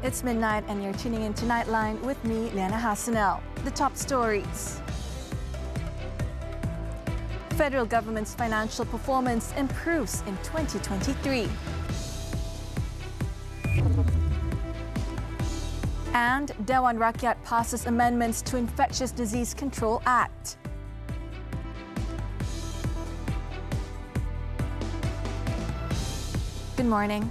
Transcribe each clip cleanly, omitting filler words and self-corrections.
It's midnight and you're tuning in to Nightline with me, Liyana Hassanel. The top stories. Federal government's financial performance improves in 2023. And Dewan Rakyat passes amendments to Infectious Disease Control Act. Good morning.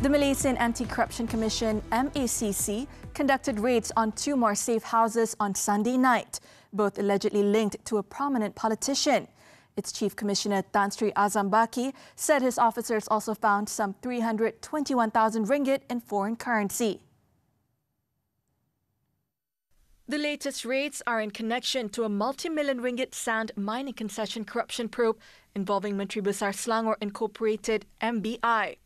The Malaysian Anti-Corruption Commission, MACC, conducted raids on 2 more safe houses on Sunday night, both allegedly linked to a prominent politician. Its Chief Commissioner Tan Sri Azam Baki said his officers also found some 321,000 ringgit in foreign currency. The latest raids are in connection to a multi-million ringgit sand mining concession corruption probe involving Menteri Besar Selangor Incorporated, MBI.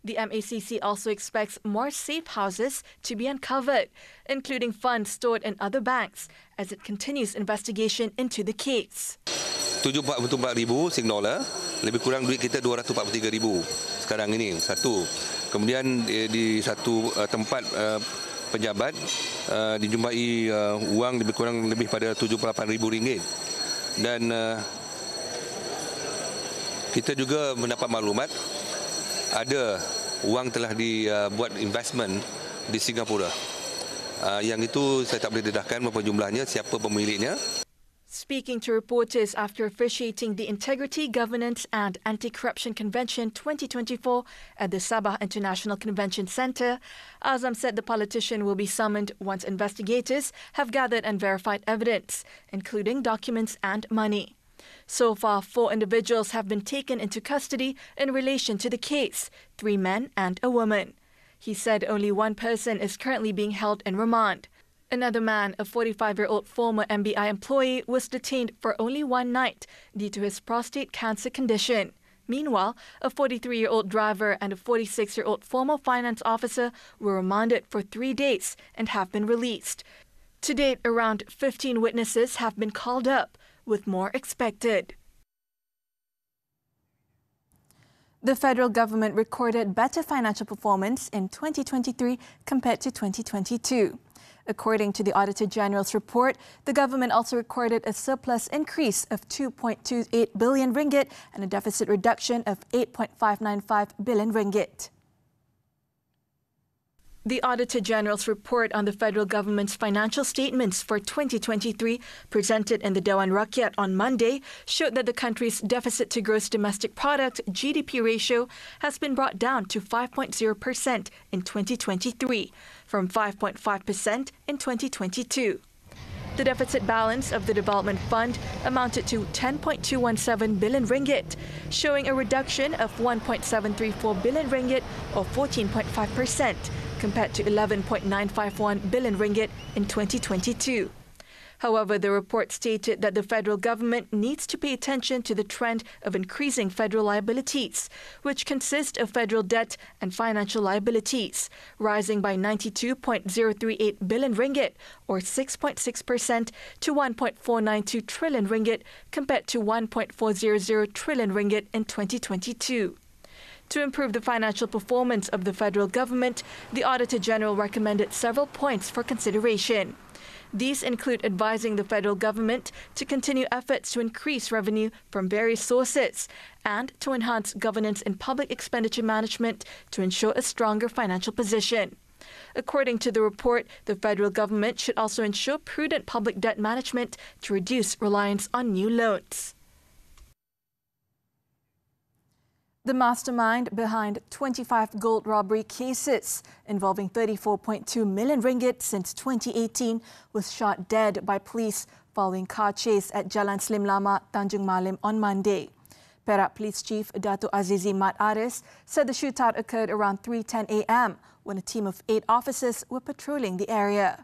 The MACC also expects more safe houses to be uncovered, including funds stored in other banks, as it continues investigation into the case. 744,000 Sing-Dollar, lebih kurang duit kita 243,000 sekarang ini, satu. Kemudian di satu tempat pejabat dijumpai wang lebih kurang lebih pada RM78,000. Dan kita juga mendapat maklumat ada wang telah dibuat investment di Singapura. Yang itu saya tak boleh dedahkan berapa jumlahnya, siapa pemiliknya. Speaking to reporters after officiating the Integrity, Governance and Anti-Corruption Convention 2024 at the Sabah International Convention Centre, Azam said the politician will be summoned once investigators have gathered and verified evidence, including documents and money. So far, 4 individuals have been taken into custody in relation to the case, 3 men and a woman. He said only 1 person is currently being held in remand. Another man, a 45-year-old former MBI employee, was detained for only 1 night due to his prostate cancer condition. Meanwhile, a 43-year-old driver and a 46-year-old former finance officer were remanded for 3 days and have been released. To date, around 15 witnesses have been called up, with more expected. The federal government recorded better financial performance in 2023 compared to 2022. According to the Auditor General's report, the government also recorded a surplus increase of 2.28 billion ringgit and a deficit reduction of 8.595 billion ringgit. The Auditor General's report on the federal government's financial statements for 2023, presented in the Dewan Rakyat on Monday, showed that the country's deficit to gross domestic product (GDP) ratio has been brought down to 5.0% in 2023, from 5.5% in 2022. The deficit balance of the Development Fund amounted to 10.217 billion ringgit, showing a reduction of 1.734 billion ringgit or 14.5%. compared to 11.951 billion ringgit in 2022. However, the report stated that the federal government needs to pay attention to the trend of increasing federal liabilities, which consist of federal debt and financial liabilities, rising by 92.038 billion ringgit or 6.6% to 1.492 trillion ringgit compared to 1.400 trillion ringgit in 2022. To improve the financial performance of the federal government, the Auditor General recommended several points for consideration. These include advising the federal government to continue efforts to increase revenue from various sources and to enhance governance in public expenditure management to ensure a stronger financial position. According to the report, the federal government should also ensure prudent public debt management to reduce reliance on new loans. The mastermind behind 25 gold robbery cases involving 34.2 million ringgit since 2018 was shot dead by police following car chase at Jalan Slim Lama, Tanjung Malim on Monday. Perak Police Chief Dato' Azizi Mat Aris said the shootout occurred around 3:10 a.m. when a team of 8 officers were patrolling the area.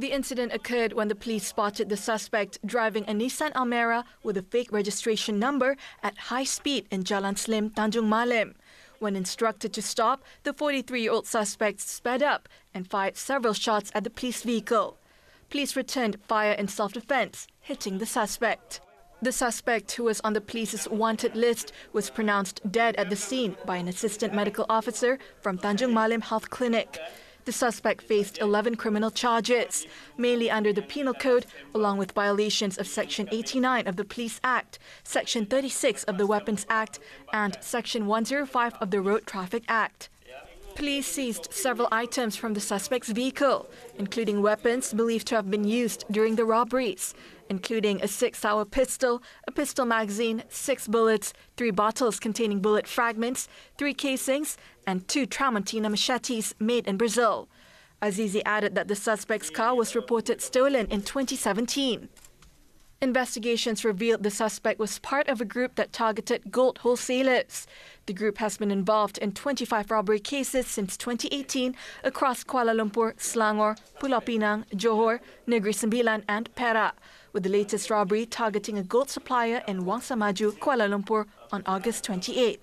The incident occurred when the police spotted the suspect driving a Nissan Almera with a fake registration number at high speed in Jalan Slim, Tanjung Malim. When instructed to stop, the 43-year-old suspect sped up and fired several shots at the police vehicle. Police returned fire in self-defense, hitting the suspect. The suspect, who was on the police's wanted list, was pronounced dead at the scene by an assistant medical officer from Tanjung Malim Health Clinic. The suspect faced 11 criminal charges, mainly under the Penal Code, along with violations of Section 89 of the Police Act, Section 36 of the Weapons Act, and Section 105 of the Road Traffic Act. Police seized several items from the suspect's vehicle, including weapons believed to have been used during the robberies, including a 6-hour pistol, a pistol magazine, 6 bullets, 3 bottles containing bullet fragments, 3 casings, and 2 Tramontina machetes made in Brazil. Azizi added that the suspect's car was reported stolen in 2017. Investigations revealed the suspect was part of a group that targeted gold wholesalers. The group has been involved in 25 robbery cases since 2018 across Kuala Lumpur, Selangor, Pulau Pinang, Johor, Negeri Sembilan and Perak, with the latest robbery targeting a gold supplier in Wang Samaju, Kuala Lumpur on August 28th.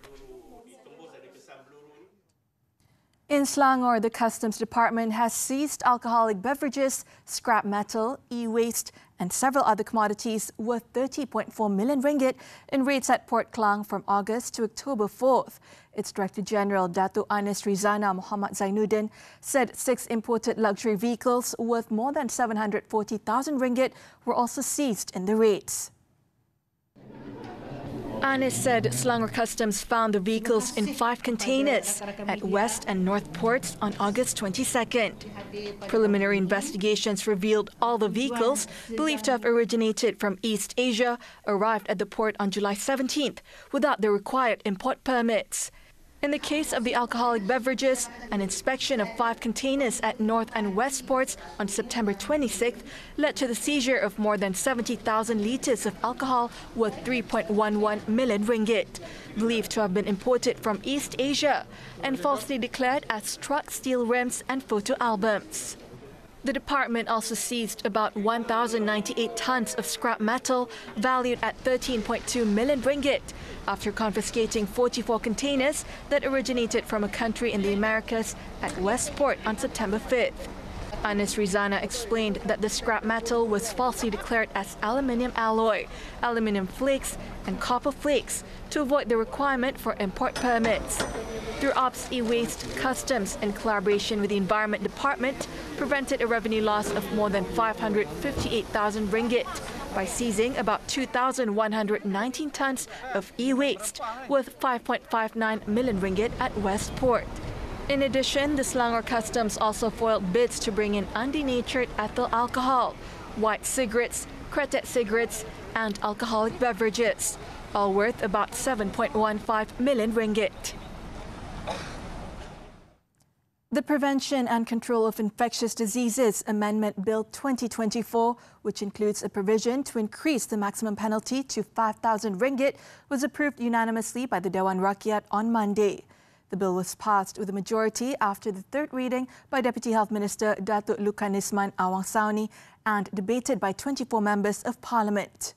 In Selangor, the Customs Department has seized alcoholic beverages, scrap metal, e-waste and several other commodities worth 30.4 million ringgit in raids at Port Klang from August to October 4th. Its Director General Datuk Anis Rizana Muhammad Zainuddin said 6 imported luxury vehicles worth more than 740,000 ringgit were also seized in the raids. Anis said Selangor Customs found the vehicles in 5 containers at West and North ports on August 22nd. Preliminary investigations revealed all the vehicles, believed to have originated from East Asia, arrived at the port on July 17th without the required import permits. In the case of the alcoholic beverages, an inspection of 5 containers at North and West ports on September 26th led to the seizure of more than 70,000 litres of alcohol worth 3.11 million ringgit, believed to have been imported from East Asia and falsely declared as truck steel rims and photo albums. The department also seized about 1,098 tons of scrap metal valued at 13.2 million ringgit after confiscating 44 containers that originated from a country in the Americas at Westport on September 5th. Anis Rizana explained that the scrap metal was falsely declared as aluminium alloy, aluminium flakes and copper flakes to avoid the requirement for import permits. Through Ops E-Waste, Customs, in collaboration with the Environment Department, prevented a revenue loss of more than 558,000 ringgit by seizing about 2,119 tons of e-waste worth 5.59 million ringgit at Westport. In addition, the Selangor Customs also foiled bids to bring in undenatured ethyl alcohol, white cigarettes, kretek cigarettes, and alcoholic beverages, all worth about 7.15 million ringgit. The Prevention and Control of Infectious Diseases Amendment Bill 2024, which includes a provision to increase the maximum penalty to 5,000 ringgit, was approved unanimously by the Dewan Rakyat on Monday. The bill was passed with a majority after the third reading by Deputy Health Minister Datuk Lukanisman Awang Sauni and debated by 24 members of Parliament.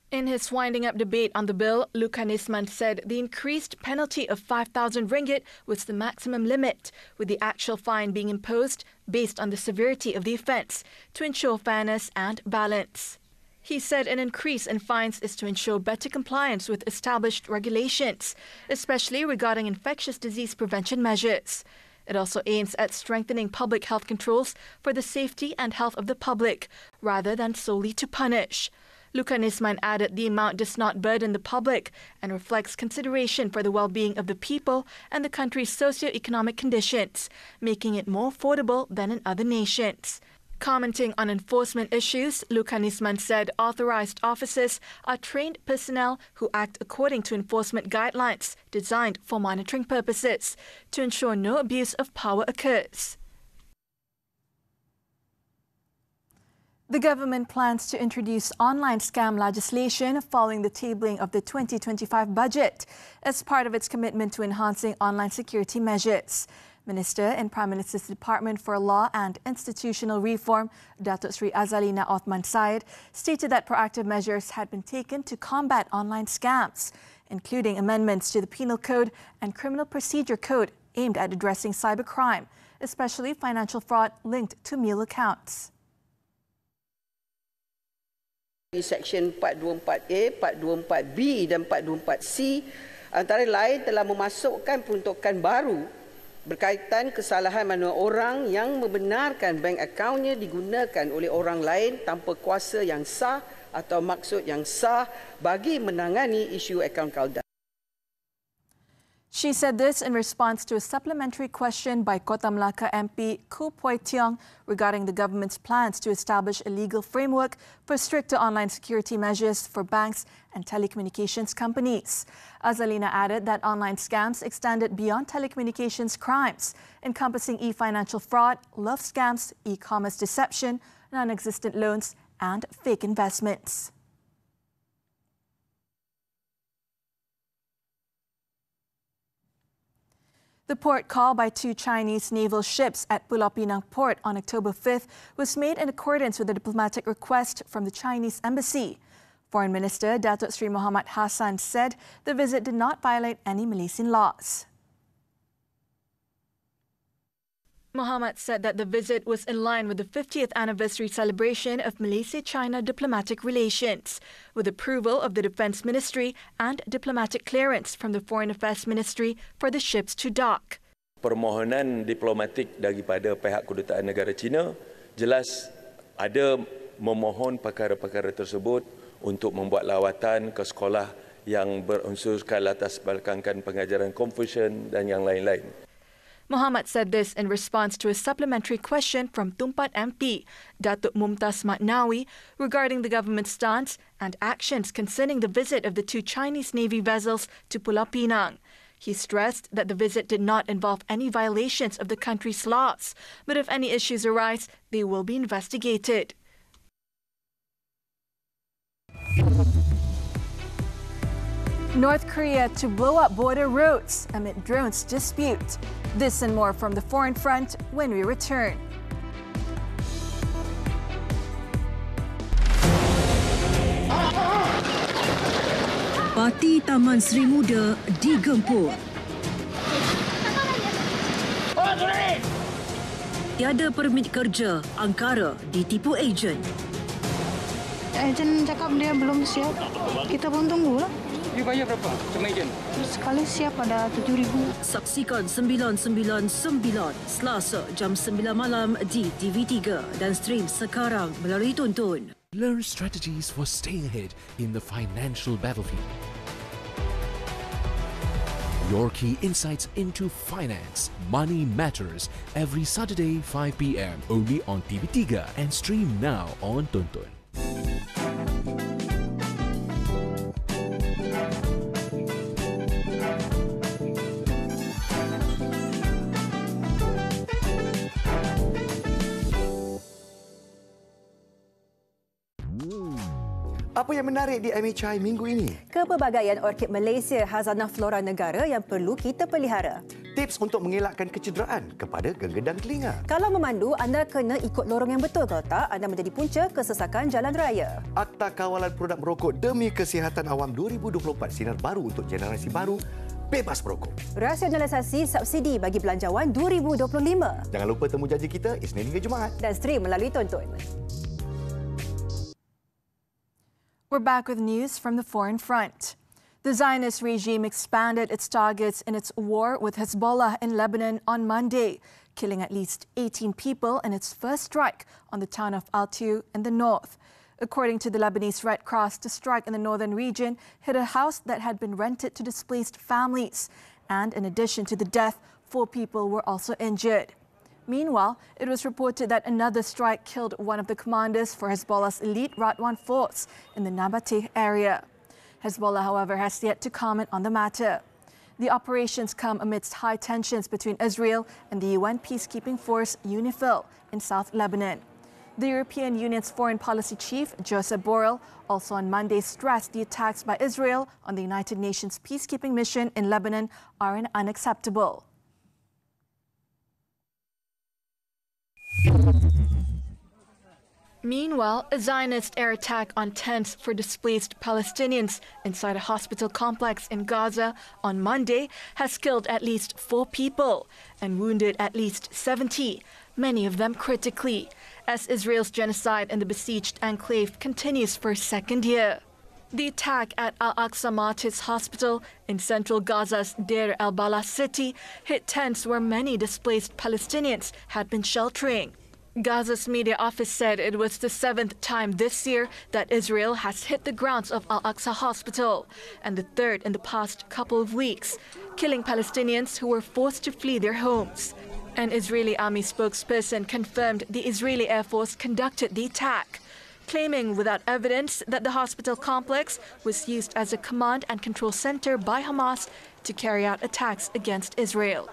In his winding-up debate on the bill, Lukanisman said the increased penalty of 5,000 ringgit was the maximum limit, with the actual fine being imposed based on the severity of the offence to ensure fairness and balance. He said an increase in fines is to ensure better compliance with established regulations, especially regarding infectious disease prevention measures. It also aims at strengthening public health controls for the safety and health of the public, rather than solely to punish. Lukanisman added the amount does not burden the public and reflects consideration for the well-being of the people and the country's socio-economic conditions, making it more affordable than in other nations. Commenting on enforcement issues, Lukanisman said authorized officers are trained personnel who act according to enforcement guidelines designed for monitoring purposes to ensure no abuse of power occurs. The government plans to introduce online scam legislation following the tabling of the 2025 budget as part of its commitment to enhancing online security measures. Minister in Prime Minister's Department for Law and Institutional Reform, Datuk Sri Azalina Othman Syed, stated that proactive measures had been taken to combat online scams, including amendments to the Penal Code and Criminal Procedure Code aimed at addressing cybercrime, especially financial fraud linked to meal accounts. Seksyen 424A, 424B dan 424C antara lain telah memasukkan peruntukan baru berkaitan kesalahan mana orang yang membenarkan bank akaunnya digunakan oleh orang lain tanpa kuasa yang sah atau maksud yang sah bagi menangani isu akaun kalda. She said this in response to a supplementary question by Kota Melaka MP Koo Poi Tiong regarding the government's plans to establish a legal framework for stricter online security measures for banks and telecommunications companies. Azalina added that online scams extended beyond telecommunications crimes, encompassing e-financial fraud, love scams, e-commerce deception, non-existent loans, and fake investments. The port call by 2 Chinese naval ships at Pulau Pinang port on October 5th was made in accordance with a diplomatic request from the Chinese embassy. Foreign Minister Datuk Sri Muhammad Hassan said the visit did not violate any Malaysian laws. Muhammad said that the visit was in line with the 50th anniversary celebration of Malaysia-China diplomatic relations, with approval of the Defence Ministry and diplomatic clearance from the Foreign Affairs Ministry for the ships to dock. Permohonan diplomatik daripada pihak kedutaan negara China jelas ada memohon perkara-perkara tersebut untuk membuat lawatan ke sekolah yang berunsurkan latar belakangkan pengajaran Confucian dan yang lain-lain. Muhammad said this in response to a supplementary question from Tumpat MP, Datuk Mumtaz Matnawi, regarding the government's stance and actions concerning the visit of the 2 Chinese Navy vessels to Pulau Pinang. He stressed that the visit did not involve any violations of the country's laws, but if any issues arise, they will be investigated. North Korea to blow up border roads amid drones dispute. This and more from the Foreign Front when we return. Parti Taman Sri Muda digempur. Tiada permit kerja, angkara ditipu ejen. Ejen cakap dia belum siap. Kita pun tunggulah. You bayar berapa sama ejen? Sekali siap ada 7,000. Saksikan 999 Selasa jam 9 malam di TV3 dan stream sekarang melalui Tonton. Learn strategies for staying ahead in the financial battlefield. Your key insights into finance, money matters every Saturday 5 p.m. only on TV3 and stream now on Tonton. Apa yang menarik di MHI minggu ini? Kepelbagaian orkid Malaysia, khazanah flora negara yang perlu kita pelihara. Tips untuk mengelakkan kecederaan kepada genggedang telinga. Kalau memandu, anda kena ikut lorong yang betul. Kalau tak, anda menjadi punca kesesakan jalan raya. Akta Kawalan Produk Merokok Demi Kesihatan Awam 2024, sinar baru untuk generasi baru, bebas merokok. Rasionalisasi subsidi bagi belanjawan 2025. Jangan lupa temu janji kita Isnin hingga Jumaat. Dan stream melalui Tonton. We're back with news from the Foreign Front. The Zionist regime expanded its targets in its war with Hezbollah in Lebanon on Monday, killing at least 18 people in its first strike on the town of Al-Tiu in the north. According to the Lebanese Red Cross, the strike in the northern region hit a house that had been rented to displaced families. And in addition to the death, 4 people were also injured. Meanwhile, it was reported that another strike killed one of the commanders for Hezbollah's elite Radwan force in the Nabateh area. Hezbollah, however, has yet to comment on the matter. The operations come amidst high tensions between Israel and the UN peacekeeping force UNIFIL in South Lebanon. The European Union's foreign policy chief, Josep Borrell, also on Monday stressed the attacks by Israel on the United Nations peacekeeping mission in Lebanon are unacceptable. Meanwhile, a Zionist air attack on tents for displaced Palestinians inside a hospital complex in Gaza on Monday has killed at least 4 people and wounded at least 70. many of them critically, as Israel's genocide in the besieged enclave continues for a second year. The attack at Al-Aqsa Martyrs Hospital in central Gaza's Deir el-Balah city hit tents where many displaced Palestinians had been sheltering. Gaza's media office said it was the 7th time this year that Israel has hit the grounds of Al-Aqsa Hospital, and the 3rd in the past couple of weeks, killing Palestinians who were forced to flee their homes. An Israeli army spokesperson confirmed the Israeli Air Force conducted the attack, claiming without evidence that the hospital complex was used as a command and control center by Hamas to carry out attacks against Israel.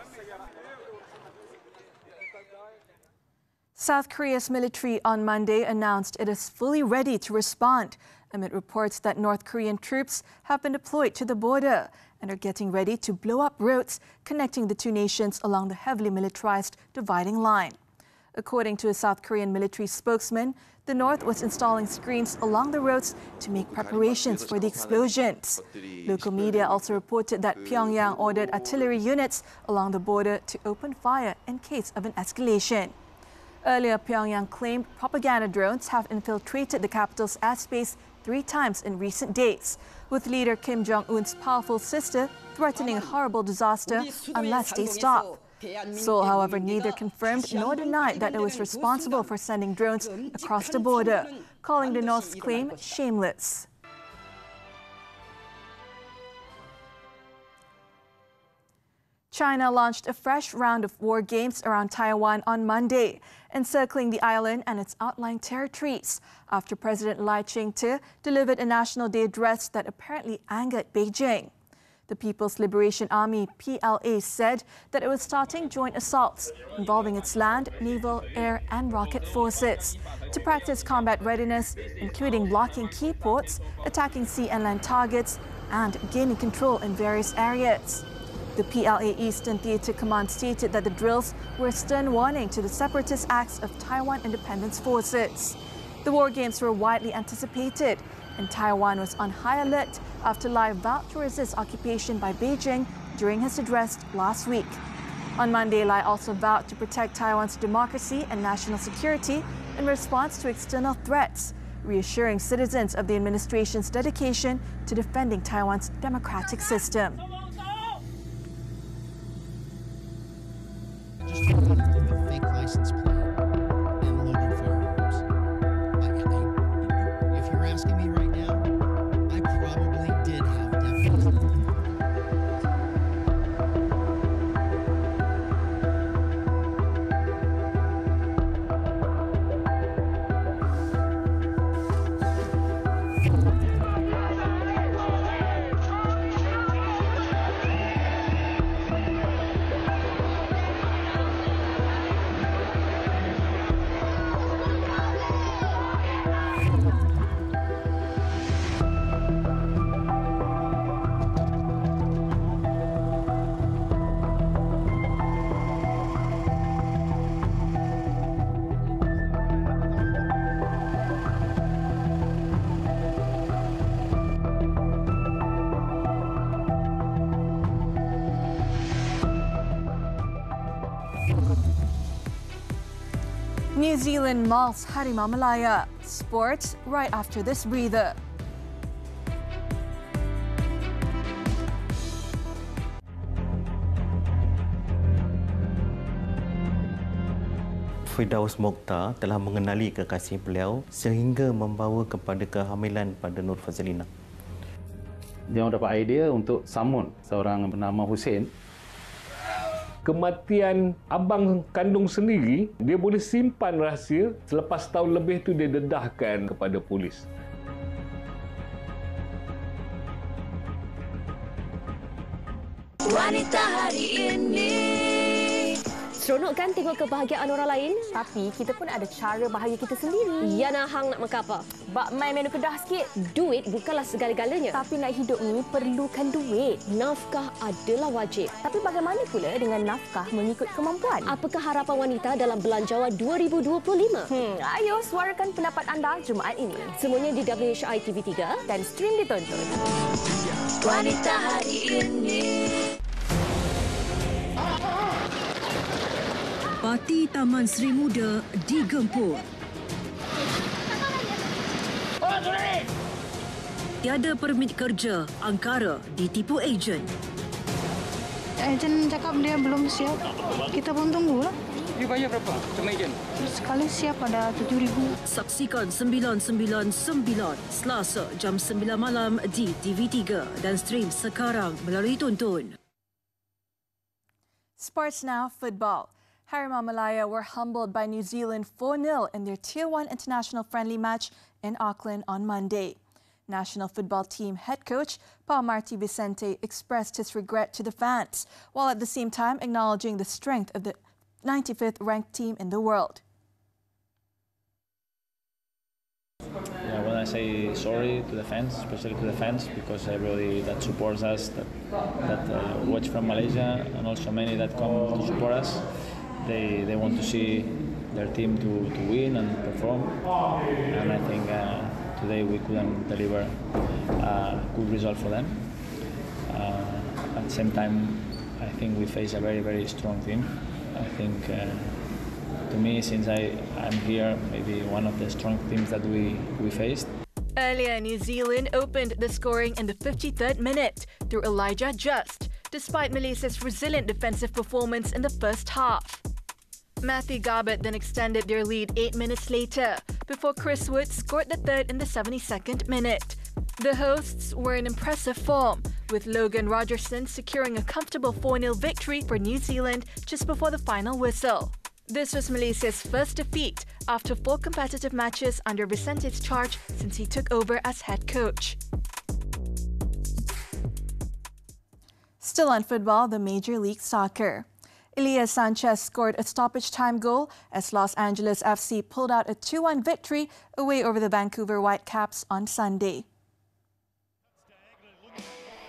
South Korea's military on Monday announced it is fully ready to respond amid reports that North Korean troops have been deployed to the border and are getting ready to blow up roads connecting the two nations along the heavily militarized dividing line. According to a South Korean military spokesman, the North was installing screens along the roads to make preparations for the explosions. Local media also reported that Pyongyang ordered artillery units along the border to open fire in case of an escalation. Earlier, Pyongyang claimed propaganda drones have infiltrated the capital's airspace 3 times in recent days, with leader Kim Jong-un's powerful sister threatening a horrible disaster unless they stop. Seoul, however, neither confirmed nor denied that it was responsible for sending drones across the border, calling the North's claim shameless. China launched a fresh round of war games around Taiwan on Monday, encircling the island and its outlying territories, after President Lai Ching-te delivered a National Day address that apparently angered Beijing. The People's Liberation Army, PLA, said that it was starting joint assaults involving its land, naval, air and rocket forces to practice combat readiness, including blocking key ports, attacking sea and land targets, and gaining control in various areas. The PLA Eastern Theatre Command stated that the drills were a stern warning to the separatist acts of Taiwan Independence Forces. The war games were widely anticipated, and Taiwan was on high alert after Lai vowed to resist occupation by Beijing during his address last week. On Monday, Lai also vowed to protect Taiwan's democracy and national security in response to external threats, reassuring citizens of the administration's dedication to defending Taiwan's democratic system. Fake license plate and loaded firearms. If you're asking me right now, I probably did have definitely. New Zealand mauls Harimau Malaya. Sports right after this breather. Firdaus Mokhtar telah mengenali kekasih beliau sehingga membawa kepada kehamilan pada Nur Fazlina. Dia dapat idea untuk summon seorang bernama Hussein. Kematian abang kandung sendiri, dia boleh simpan rahsia, selepas tahun lebih tu dia dedahkan kepada polis. Wanita hari ini. Seronok kan tengok kebahagiaan orang lain? Tapi kita pun ada cara bahagia kita sendiri. Liyana, hang nak makan apa? Bak main menu kedah sikit. Duit bukanlah segala-galanya. Tapi nak hidup ni perlukan duit. Nafkah adalah wajib. Tapi bagaimana pula dengan nafkah mengikut kemampuan? Apakah harapan wanita dalam Belanjawan 2025? Ayo suarakan pendapat anda Jumaat ini. Semuanya di WHI TV3 dan stream ditonton. Wanita hari ini. Parti Taman Sri Muda digempur. Tiada permit kerja, angkara ditipu ejen. Ejen cakap dia belum siap. Kita pun tunggulah. Dia bayar berapa sama ejen? Sekali siap ada 7,000. Saksikan 999 Selasa jam 9 malam di TV3 dan stream sekarang melalui Tonton. Sports now, football. Harimau Malaya were humbled by New Zealand 4-0 in their Tier 1 international friendly match in Auckland on Monday. National football team head coach Paul Marti Vicente expressed his regret to the fans, while at the same time acknowledging the strength of the 95th ranked team in the world. Yeah, well, I say sorry to the fans, especially to the fans, because everybody that supports us, that watch from Malaysia, and also many that come to support us, they want to see their team to win and perform, and I think today we couldn't deliver a good result for them. At the same time, I think we face a very, very strong team. I think, to me, since I'm here, maybe one of the strong teams that we faced. Earlier, New Zealand opened the scoring in the 53rd minute through Elijah Just, despite Malaysia's resilient defensive performance in the first half. Matthew Garbutt then extended their lead 8 minutes later, before Chris Wood scored the third in the 72nd minute. The hosts were in impressive form, with Logan Rogerson securing a comfortable 4-0 victory for New Zealand just before the final whistle. This was Malaysia's first defeat after 4 competitive matches under Vicente's charge since he took over as head coach. Still on football, the Major League Soccer. Elias Sanchez scored a stoppage time goal as Los Angeles FC pulled out a 2-1 victory away over the Vancouver Whitecaps on Sunday.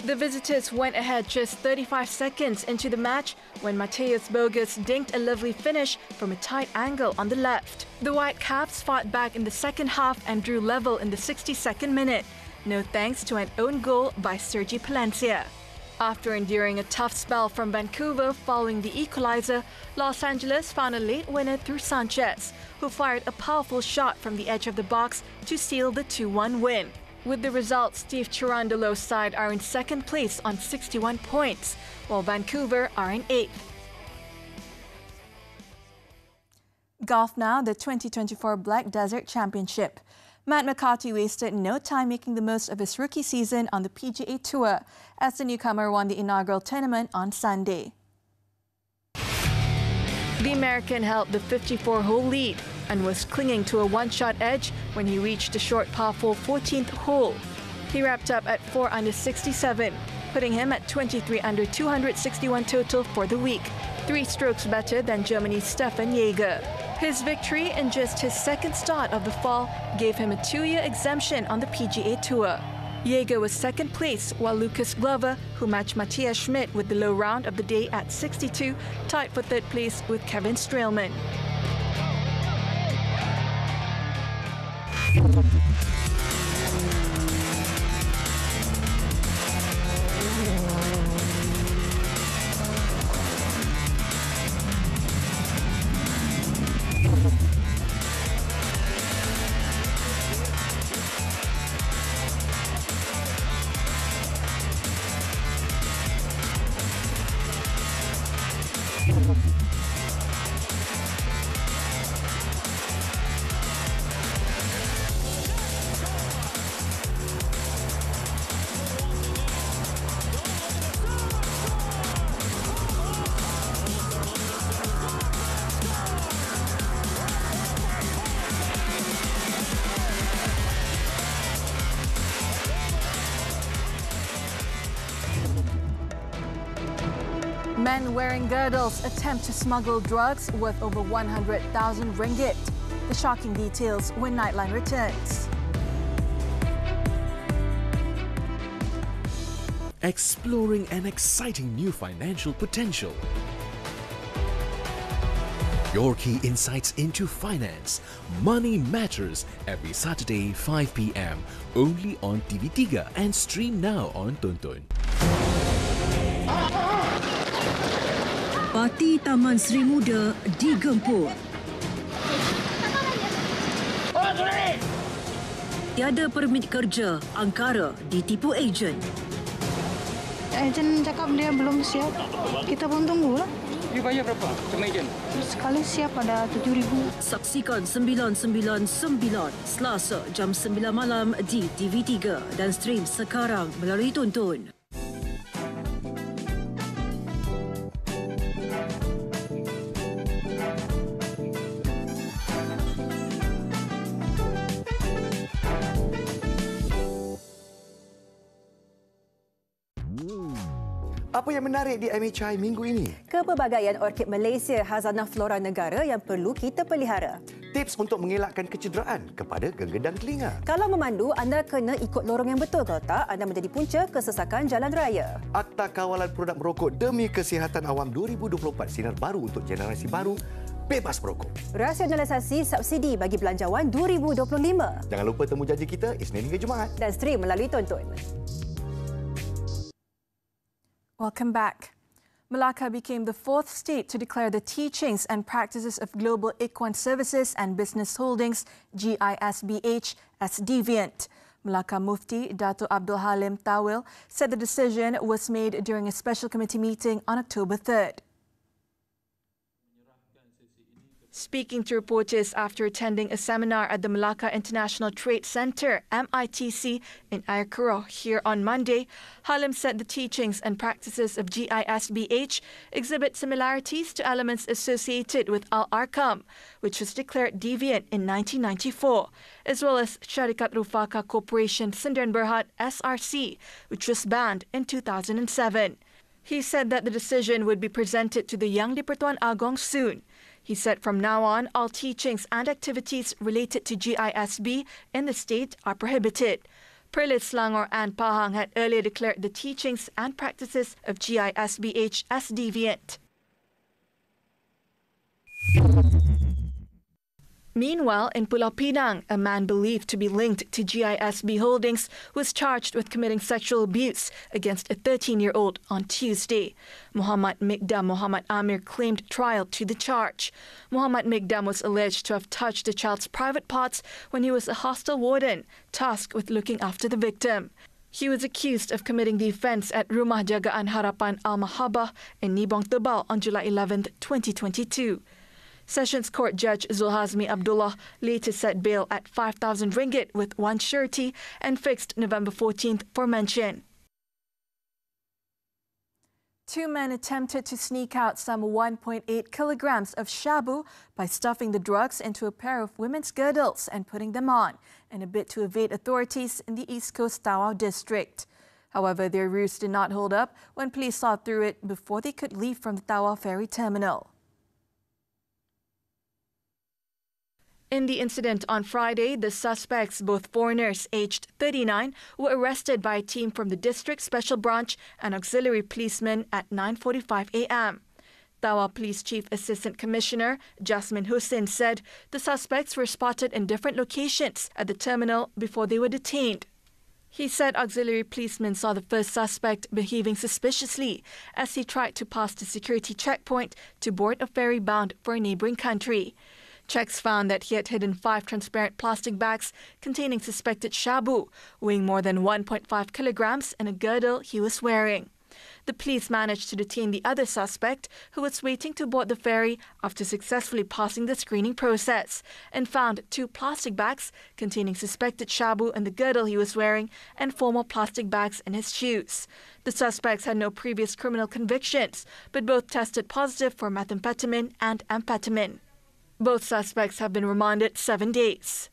The visitors went ahead just 35 seconds into the match when Mateus Bogus dinked a lovely finish from a tight angle on the left. The Whitecaps fought back in the second half and drew level in the 62nd minute, no thanks to an own goal by Sergi Palencia. After enduring a tough spell from Vancouver following the equalizer, Los Angeles found a late winner through Sanchez, who fired a powerful shot from the edge of the box to seal the 2-1 win. With the result, Steve Cherundolo's side are in second place on 61 points, while Vancouver are in 8th. Golf now, the 2024 Black Desert Championship. Matt McCarthy wasted no time making the most of his rookie season on the PGA Tour as the newcomer won the inaugural tournament on Sunday. The American held the 54-hole lead and was clinging to a one-shot edge when he reached the short par 4 14th hole. He wrapped up at 4 under 67, putting him at 23 under 261 total for the week, 3 strokes better than Germany's Stefan Jaeger. His victory in just his second start of the fall gave him a 2-year exemption on the PGA Tour. Jaeger was second place, while Lucas Glover, who matched Matthias Schmidt with the low round of the day at 62, tied for third place with Kevin Streelman. Men wearing girdles attempt to smuggle drugs worth over 100,000 ringgit. The shocking details when Nightline returns. Exploring an exciting new financial potential. Your key insights into finance. Money Matters every Saturday 5 p.m. only on TV3 and stream now on Tonton. Parti Taman Sri Muda digempur. Tiada permit kerja, angkara ditipu ejen. Ejen cakap dia belum siap. Kita pun tunggulah. You bayar berapa sama ejen? Sekali siap ada 7,000. Saksikan 999 Selasa jam 9 malam di TV3 dan stream sekarang melalui Tonton. Apa yang menarik di MHI minggu ini? Kepelbagaian orkid Malaysia khazanah flora negara yang perlu kita pelihara. Tips untuk mengelakkan kecederaan kepada genggedang telinga. Kalau memandu, anda kena ikut lorong yang betul. Kalau tak, anda menjadi punca kesesakan jalan raya. Akta Kawalan Produk Merokok Demi Kesihatan Awam 2024 sinar baru untuk generasi baru, bebas merokok. Rasionalisasi subsidi bagi belanjawan 2025. Jangan lupa temu janji kita Isnin hingga Jumaat. Dan stream melalui Tonton. Welcome back. Malacca became the fourth state to declare the teachings and practices of Global Equine Services and Business Holdings, GISBH, as deviant. Malacca Mufti Dato Abdul Halim Tawil said the decision was made during a special committee meeting on October 3rd. Speaking to reporters after attending a seminar at the Malacca International Trade Centre, MITC, in Ayakuro here on Monday, Halim said the teachings and practices of GISBH exhibit similarities to elements associated with Al-Arkam, which was declared deviant in 1994, as well as Syarikat Rufaka Corporation Sindaran Berhad SRC, which was banned in 2007. He said that the decision would be presented to the Yang di-Pertuan Agong soon. He said from now on, all teachings and activities related to GISB in the state are prohibited. Perlis Selangor and Pahang had earlier declared the teachings and practices of GISBH as deviant. Meanwhile, in Pulau Pinang, a man believed to be linked to GISB Holdings was charged with committing sexual abuse against a 13-year-old on Tuesday. Muhammad Mikdam Muhammad Amir claimed trial to the charge. Muhammad Mikdam was alleged to have touched the child's private parts when he was a hostel warden, tasked with looking after the victim. He was accused of committing the offence at Rumah Jagaan Harapan Al Mahabah in Nibong Tebal on July 11, 2022. Sessions Court Judge Zulhazmi Abdullah later set bail at 5,000 ringgit with one surety and fixed November 14th for mention. Two men attempted to sneak out some 1.8 kilograms of shabu by stuffing the drugs into a pair of women's girdles and putting them on in a bid to evade authorities in the East Coast Tawau district. However, their ruse did not hold up when police saw through it before they could leave from the Tawau ferry terminal. In the incident on Friday, the suspects, both foreigners aged 39, were arrested by a team from the District Special Branch and auxiliary policemen at 9:45 a.m. Tawau Police Chief Assistant Commissioner Jasmine Hussein said the suspects were spotted in different locations at the terminal before they were detained. He said auxiliary policemen saw the first suspect behaving suspiciously as he tried to pass the security checkpoint to board a ferry bound for a neighbouring country. Checks found that he had hidden 5 transparent plastic bags containing suspected shabu, weighing more than 1.5 kilograms, in a girdle he was wearing. The police managed to detain the other suspect, who was waiting to board the ferry after successfully passing the screening process, and found 2 plastic bags containing suspected shabu in the girdle he was wearing and 4 more plastic bags in his shoes. The suspects had no previous criminal convictions, but both tested positive for methamphetamine and amphetamine. Both suspects have been remanded 7 days.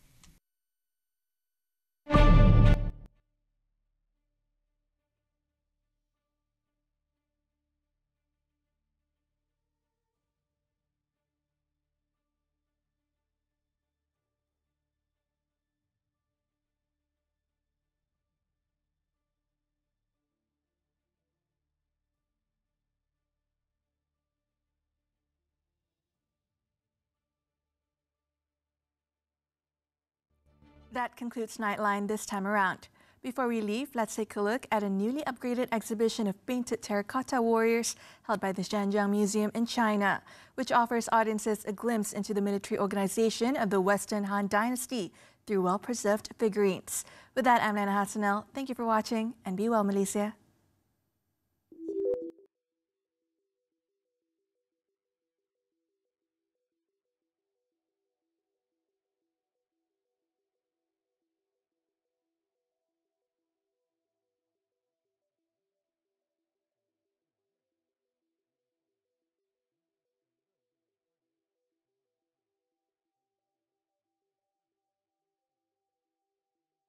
That concludes Nightline this time around. Before we leave, let's take a look at a newly upgraded exhibition of painted terracotta warriors held by the Zhanjiang Museum in China, which offers audiences a glimpse into the military organization of the Western Han Dynasty through well-preserved figurines. With that, I'm Liyana Hassanel. Thank you for watching and be well, Malaysia.